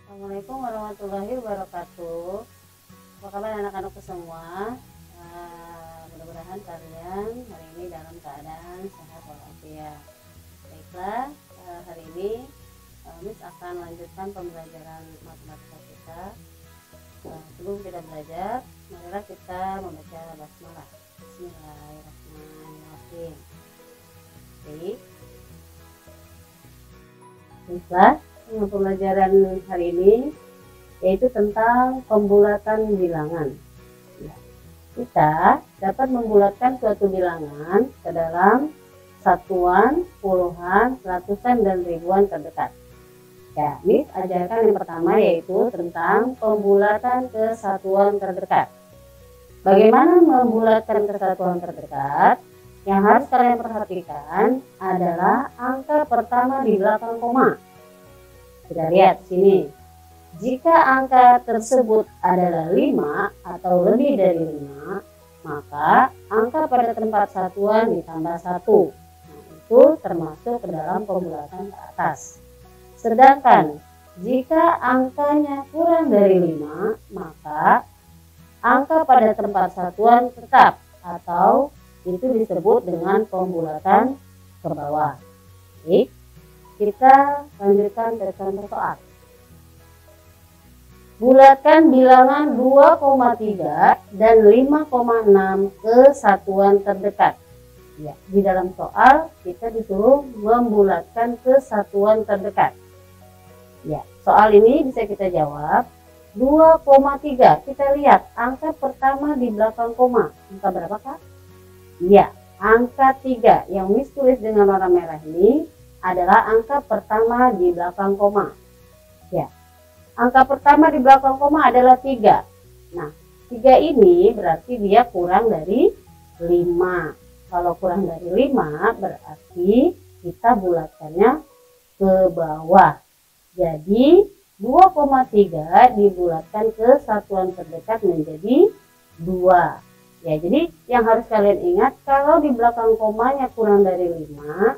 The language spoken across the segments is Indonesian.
Assalamualaikum warahmatullahi wabarakatuh. Apa kabar anak-anakku semua? Mudah-mudahan kalian hari ini dalam keadaan sehat walafiat. Baiklah, hari ini Miss akan lanjutkan pembelajaran matematika kita. Sebelum kita belajar, marilah kita membaca basmalah. Bismillahirrahmanirrahim. Baik. Baiklah, pembelajaran hari ini yaitu tentang pembulatan bilangan. Kita dapat membulatkan suatu bilangan ke dalam satuan, puluhan, ratusan, dan ribuan terdekat. Ya, Miss ajarkan yang pertama yaitu tentang pembulatan ke satuan terdekat. Bagaimana membulatkan ke satuan terdekat? Yang harus kalian perhatikan adalah angka pertama di belakang koma. Kita lihat sini. Jika angka tersebut adalah 5 atau lebih dari 5, maka angka pada tempat satuan ditambah 1. Nah, itu termasuk ke dalam pembulatan ke atas. Sedangkan jika angkanya kurang dari 5, maka angka pada tempat satuan tetap atau itu disebut dengan pembulatan ke bawah. Baik, kita lanjutkan ke contoh soal. Bulatkan bilangan 2,3 dan 5,6 ke satuan terdekat. Ya, di dalam soal kita disuruh membulatkan ke satuan terdekat. Ya, soal ini bisa kita jawab 2,3. Kita lihat angka pertama di belakang koma. Angka berapa, Kak? Ya, angka 3 yang Miss tulis dengan warna merah ini adalah angka pertama di belakang koma. Ya, angka pertama di belakang koma adalah 3. Nah, 3 ini berarti dia kurang dari 5. Kalau kurang dari 5 berarti kita bulatkannya ke bawah. Jadi 2,3 dibulatkan ke satuan terdekat menjadi 2. Ya, jadi yang harus kalian ingat, kalau di belakang komanya kurang dari 5,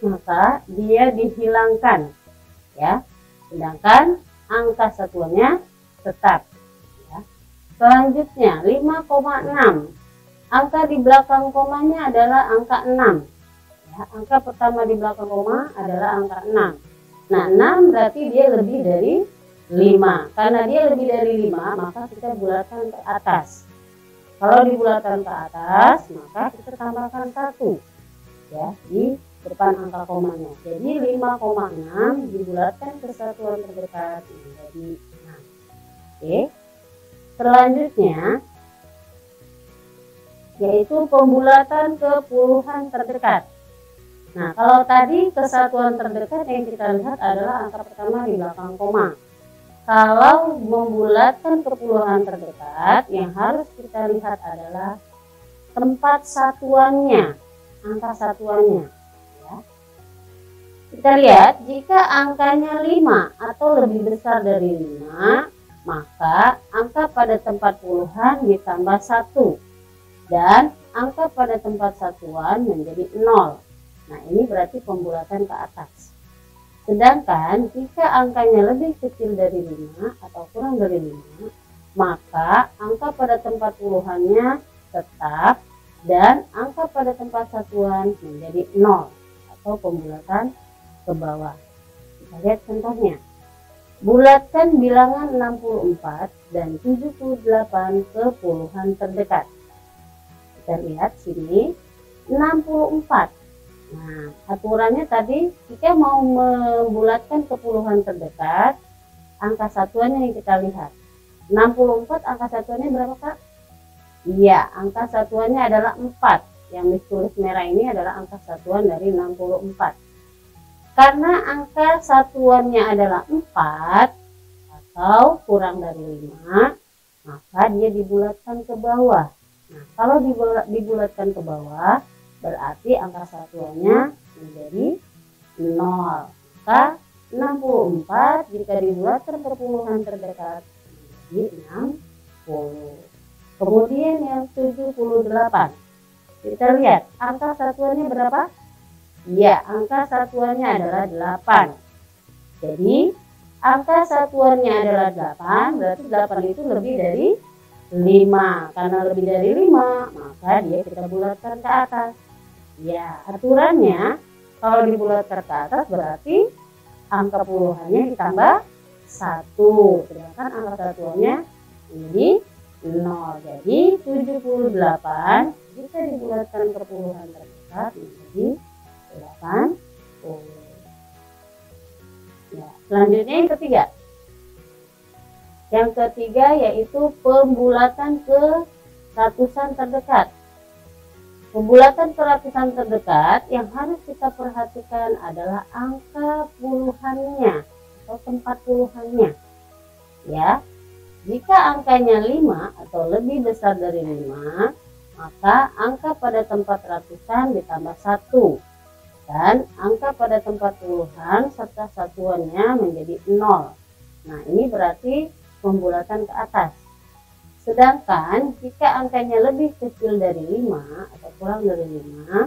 maka dia dihilangkan. Ya, sedangkan angka satuannya tetap. Ya. Selanjutnya 5,6. Angka di belakang komanya adalah angka 6. Ya, angka pertama di belakang koma adalah angka 6. Nah, 6 berarti dia lebih dari 5. Karena dia lebih dari 5, maka kita bulatkan ke atas. Kalau dibulatkan ke atas, maka kita tambahkan 1 ya di depan angka komanya. Jadi 5,6 dibulatkan ke satuan terdekat menjadi 6. Oke. Selanjutnya yaitu pembulatan ke puluhan terdekat. Nah, kalau tadi ke satuan terdekat yang kita lihat adalah angka pertama di belakang koma. Kalau membulatkan ke puluhan terdekat, yang harus kita lihat adalah tempat satuannya, angka satuannya. Ya. Kita lihat, jika angkanya 5 atau lebih besar dari 5, maka angka pada tempat puluhan ditambah 1. Dan angka pada tempat satuan menjadi 0. Nah, ini berarti pembulatan ke atas. Sedangkan jika angkanya lebih kecil dari 5 atau kurang dari 5, maka angka pada tempat puluhannya tetap dan angka pada tempat satuan menjadi 0 atau pembulatan ke bawah. Kita lihat contohnya. Bulatkan bilangan 64 dan 78 ke puluhan terdekat. Kita lihat sini 64. Nah, aturannya tadi jika mau membulatkan ke puluhan terdekat, angka satuannya yang kita lihat. 64 angka satuannya berapa, Kak? Iya, angka satuannya adalah 4. Yang ditulis merah ini adalah angka satuan dari 64. Karena angka satuannya adalah 4 atau kurang dari 5, maka dia dibulatkan ke bawah. Nah, kalau dibulatkan ke bawah, berarti angka satuannya menjadi 0. Maka 64 jika dibulatkan ke puluhan terdekat menjadi 60. Kemudian yang 78. Kita lihat angka satuannya berapa? Ya, angka satuannya adalah 8. Jadi angka satuannya adalah 8, berarti 8 itu lebih dari 5. Karena lebih dari 5, maka dia kita bulatkan ke atas. Ya, aturannya kalau dibulatkan ke atas berarti angka puluhannya ditambah 1, sedangkan angka satuannya menjadi 0. Jadi 78 jika dibulatkan ke puluhan terdekat menjadi 80. Ya, selanjutnya yang ketiga. Yang ketiga yaitu pembulatan ke ratusan terdekat. Pembulatan ke ratusan terdekat yang harus kita perhatikan adalah angka puluhannya atau tempat puluhannya. Ya, jika angkanya 5 atau lebih besar dari 5, maka angka pada tempat ratusan ditambah 1 dan angka pada tempat puluhan serta satuannya menjadi 0. Nah, ini berarti pembulatan ke atas. Sedangkan jika angkanya lebih kecil dari 5 atau kurang dari 5,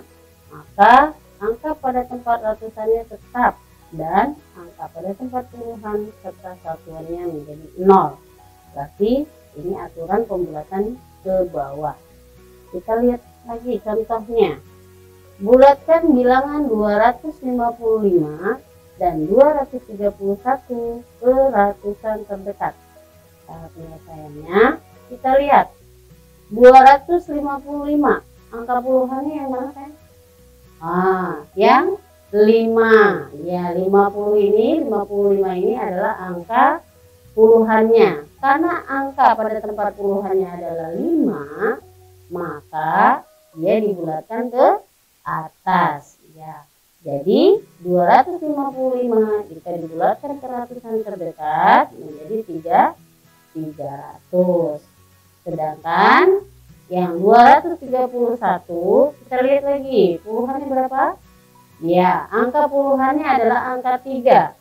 maka angka pada tempat ratusannya tetap dan angka pada tempat puluhan serta satuannya menjadi 0. Berarti ini aturan pembulatan ke bawah. Kita lihat lagi contohnya. Bulatkan bilangan 255 dan 231 ke ratusan terdekat. Cara penyelesaiannya kita lihat 255 angka puluhannya yang mana kan? Yang 5. Ya, 55 ini adalah angka puluhannya. Karena angka pada tempat puluhannya adalah 5, maka dia dibulatkan ke atas. Ya. Jadi 255 jika dibulatkan ke ratusan terdekat menjadi 300. Sedangkan yang 231 kita lihat lagi puluhannya berapa? Ya, angka puluhannya adalah angka 3.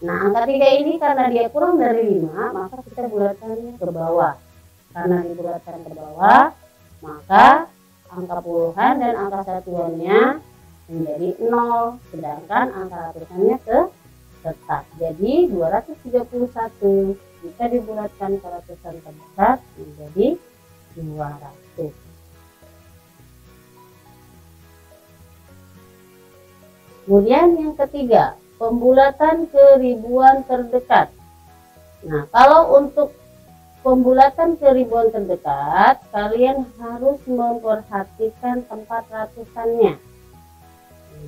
Nah, angka 3 ini karena dia kurang dari 5, maka kita bulatkannya ke bawah. Karena dibulatkan ke bawah, maka angka puluhan dan angka satuannya menjadi 0, sedangkan angka ratusannya tetap. Jadi 231 jika dibulatkan ke ratusan terdekat menjadi 200. Kemudian yang ketiga, pembulatan ke ribuan terdekat. Nah, kalau untuk pembulatan ke ribuan terdekat, kalian harus memperhatikan tempat ratusannya.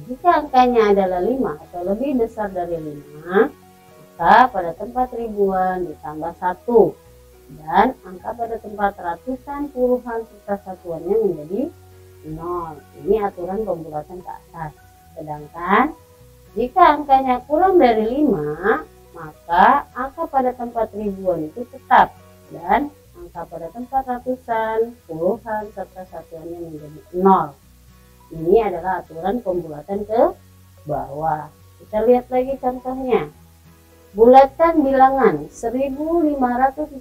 Jika angkanya adalah 5 atau lebih besar dari 5, maka pada tempat ribuan ditambah 1 dan angka pada tempat ratusan, puluhan serta satuannya menjadi 0. Ini aturan pembulatan ke atas. Sedangkan jika angkanya kurang dari 5, maka angka pada tempat ribuan itu tetap dan angka pada tempat ratusan, puluhan serta satuannya menjadi 0. Ini adalah aturan pembulatan ke bawah. Kita lihat lagi contohnya. Bulatkan bilangan 1549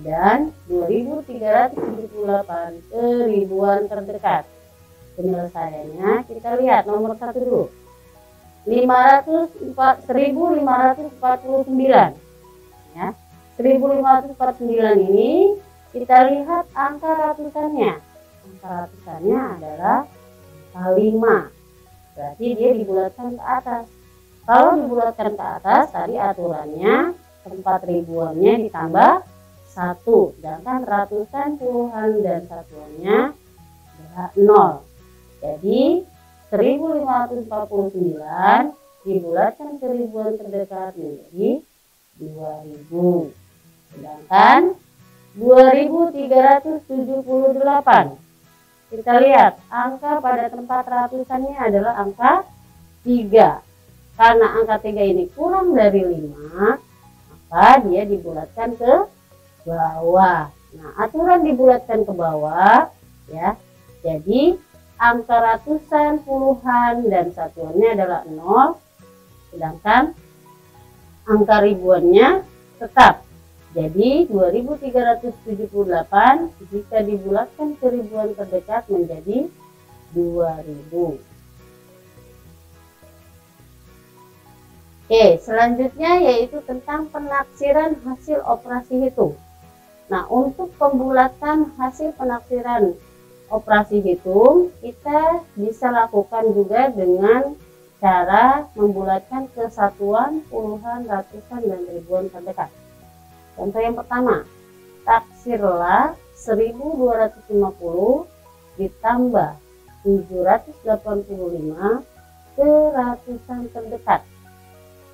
dan 2378 ke ribuan terdekat. Penyelesaiannya kita lihat nomor 1 dulu. 1549 ya. 1549 ini kita lihat angka ratusannya. Angka ratusannya adalah 5. Berarti dia dibulatkan ke atas. Kalau dibulatkan ke atas tadi aturannya tempat ribuannya ditambah 1, sedangkan ratusan, puluhan dan satuannya adalah 0. Jadi 1549 dibulatkan ke ribuan terdekat menjadi 2000. Sedangkan 2378 kita lihat angka pada tempat ratusannya adalah angka 3. Karena angka 3 ini kurang dari 5, maka dia dibulatkan ke bawah. Nah, aturan dibulatkan ke bawah ya. Jadi angka ratusan, puluhan dan satuannya adalah 0, sedangkan angka ribuannya tetap. Jadi 2378 jika dibulatkan ke ribuan terdekat menjadi 2000. Oke, selanjutnya yaitu tentang penaksiran hasil operasi hitung. Nah, untuk pembulatan hasil penaksiran operasi hitung, kita bisa lakukan juga dengan cara membulatkan ke satuan, puluhan, ratusan, dan ribuan terdekat. Contoh yang pertama, taksirlah 1250 ditambah 785 ke ratusan terdekat.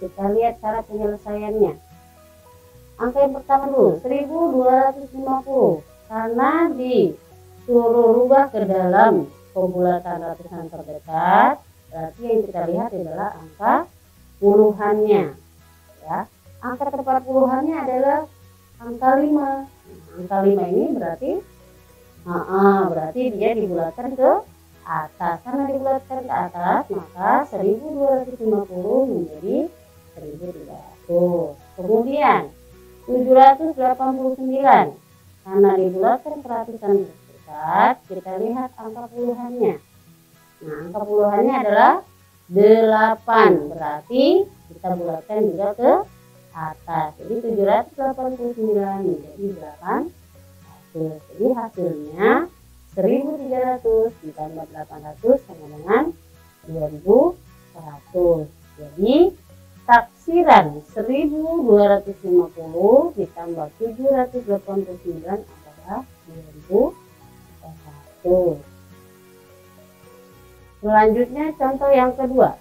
Kita lihat cara penyelesaiannya. Angka yang pertama dulu, 1250. Karena disuruh rubah ke dalam pembulatan ratusan terdekat, berarti yang kita lihat adalah angka puluhannya. Ya. Angka tepat puluhannya adalah angka 5. Angka 5 ini berarti dia dibulatkan ke atas. Karena dibulatkan ke atas, maka 1250 menjadi 1300. Kemudian 789, karena dibulatkan ke ratusan terdekat, kita lihat angka puluhannya. Nah, angka puluhannya adalah 8, berarti kita bulatkan juga ke atas. Jadi 789 menjadi 800. Jadi hasilnya 1300 ditambah 800 sama dengan 2100. Jadi taksiran 1250 ditambah 789 adalah 2100. Selanjutnya contoh yang kedua.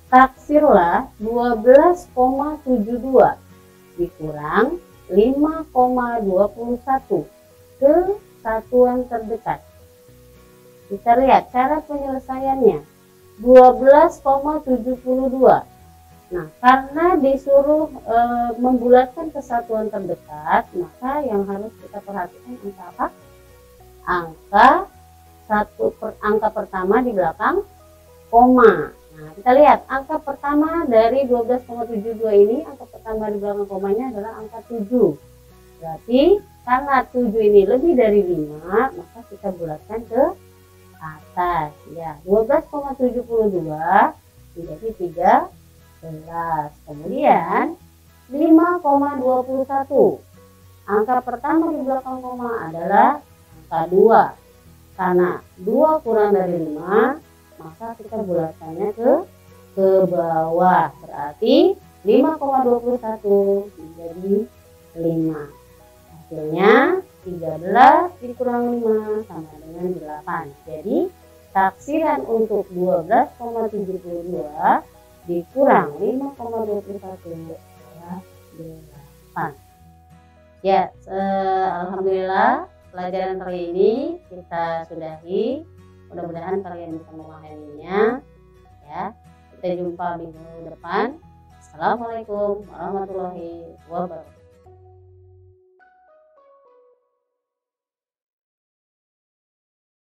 Taksirlah 12,72 dikurang 5,21 ke satuan terdekat. Kita lihat cara penyelesaiannya. 12,72. Nah, karena disuruh membulatkan ke satuan terdekat, maka yang harus kita perhatikan angka apa? Angka pertama di belakang koma. Nah, kita lihat angka pertama dari 12,72 ini, angka pertama di belakang komanya adalah angka 7. Berarti karena 7 ini lebih dari 5, maka kita bulatkan ke atas. Ya, 12,72 menjadi 13. Kemudian 5,21. Angka pertama di belakang koma adalah angka 2. Karena 2 kurang dari 5, maka kita bulatkannya ke bawah. Berarti 5,21 menjadi 5. Hasilnya 13 dikurang 5 sama dengan 8. Jadi taksiran untuk 12,72 dikurang 5,21 adalah 8. Ya, alhamdulillah pelajaran kali ini kita sudahi. Mudah-mudahan kalian bisa memahaminya. Ya, kita jumpa minggu depan. Assalamualaikum warahmatullahi wabarakatuh.